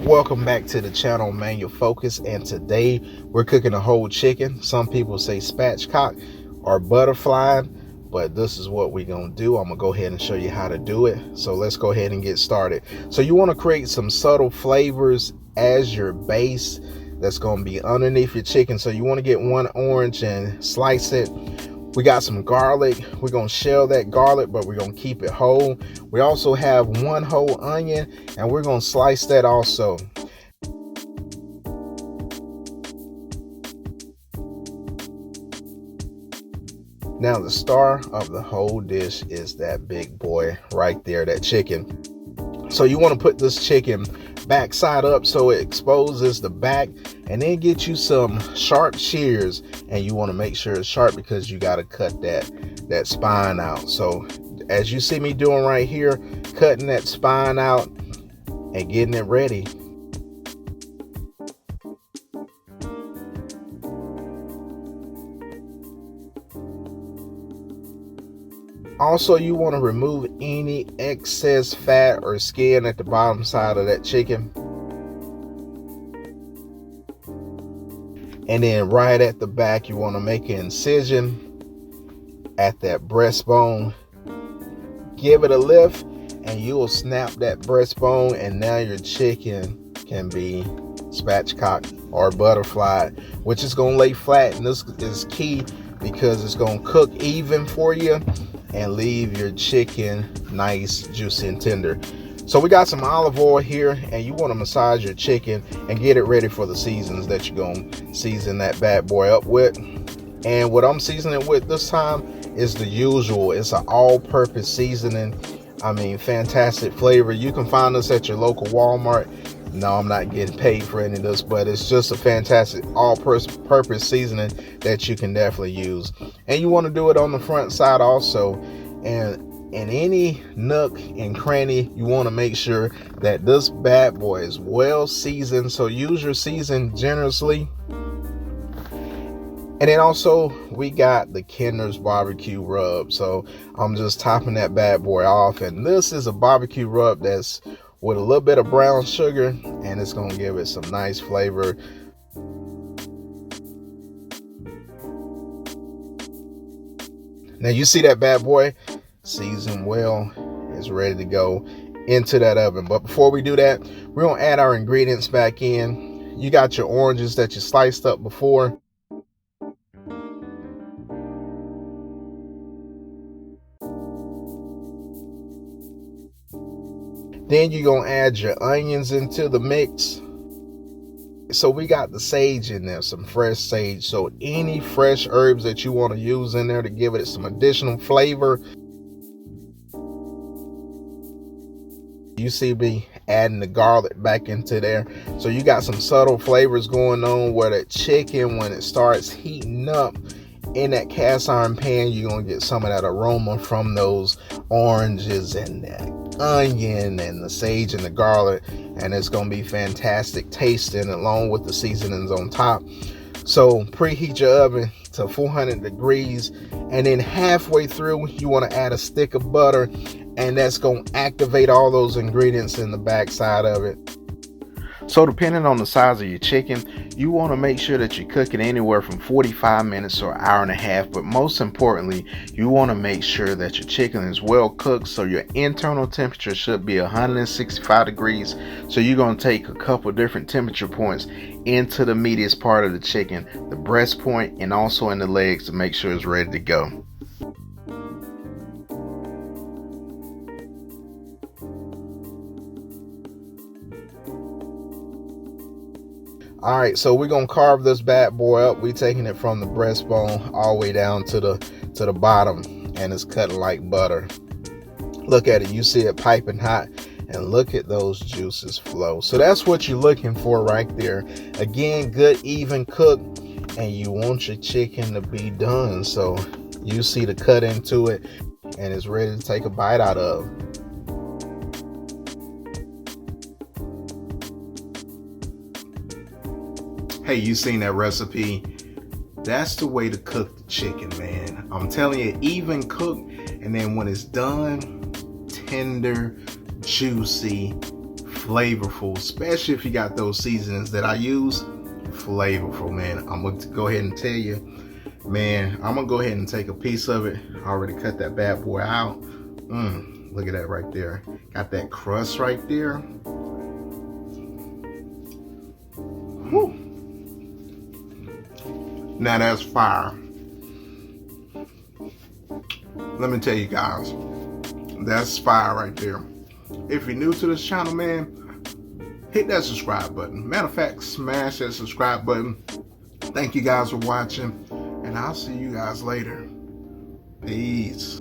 Welcome back to the channel, Manual Focus, and today we're cooking a whole chicken. Some people say spatchcock or butterfly, but this is what we're gonna do. I'm gonna go ahead and show you how to do it. So let's go ahead and get started. So you want to create some subtle flavors as your base that's gonna be underneath your chicken. So you want to get one orange and slice it. We got some garlic. We're gonna shell that garlic, but we're gonna keep it whole. We also have one whole onion, and we're gonna slice that also. Now the star of the whole dish is that big boy right there, that chicken. So you want to put this chicken back side up so it exposes the back, and then get you some sharp shears, and you want to make sure it's sharp because you got to cut that spine out. So as you see me doing right here, cutting that spine out and getting it ready. Also, you want to remove any excess fat or skin at the bottom side of that chicken. And then right at the back, you want to make an incision at that breastbone. Give it a lift and you will snap that breastbone, and now your chicken can be spatchcock or butterfly, which is going to lay flat. And this is key because it's going to cook even for you and leave your chicken nice, juicy, and tender. So we got some olive oil here, and you want to massage your chicken and get it ready for the seasons that you're going to season that bad boy up with. And what I'm seasoning with this time is the usual. It's an all-purpose seasoning. I mean, fantastic flavor. You can find this at your local Walmart. No, I'm not getting paid for any of this, but it's just a fantastic all-purpose seasoning that you can definitely use. And you want to do it on the front side also. And in any nook and cranny, you want to make sure that this bad boy is well seasoned. So use your season generously. And then also we got the Kinder's barbecue rub. So I'm just topping that bad boy off. And this is a barbecue rub that's with a little bit of brown sugar, and it's going to give it some nice flavor. Now you see that bad boy seasoned well, is ready to go into that oven. But before we do that, we're going to add our ingredients back in. You got your oranges that you sliced up before. Then you're going to add your onions into the mix. So we got the sage in there, some fresh sage. So any fresh herbs that you want to use in there to give it some additional flavor. You see me adding the garlic back into there. So you got some subtle flavors going on where that chicken, when it starts heating up in that cast iron pan, you're going to get some of that aroma from those oranges and that onion and the sage and the garlic, and it's going to be fantastic tasting along with the seasonings on top. So preheat your oven to 400 degrees, and then halfway through you want to add a stick of butter, and that's going to activate all those ingredients in the back side of it. So depending on the size of your chicken, you want to make sure that you cook it anywhere from 45 minutes to an hour and a half. But most importantly, you want to make sure that your chicken is well cooked. So your internal temperature should be 165 degrees. So you're going to take a couple different temperature points into the meatiest part of the chicken, the breast point, and also in the legs to make sure it's ready to go. All right, so we're gonna carve this bad boy up. We're taking it from the breastbone all the way down to the bottom, and it's cut like butter. Look at it, you see it piping hot, and look at those juices flow. So that's what you're looking for right there. Again, good even cook, and you want your chicken to be done. So you see the cut into it, and it's ready to take a bite out of. Hey, you seen that recipe? That's the way to cook the chicken, man. I'm telling you, even cook, and then when it's done, tender, juicy, flavorful, especially if you got those seasonings that I use. Flavorful, man. I'm gonna go ahead and tell you, man, I'm gonna go ahead and take a piece of it. I already cut that bad boy out. Look at that right there. Got that crust right there. Whew. Now that's fire. Let me tell you guys, that's fire right there. If you're new to this channel, man, hit that subscribe button. Matter of fact, smash that subscribe button. Thank you guys for watching, and I'll see you guys later. Peace.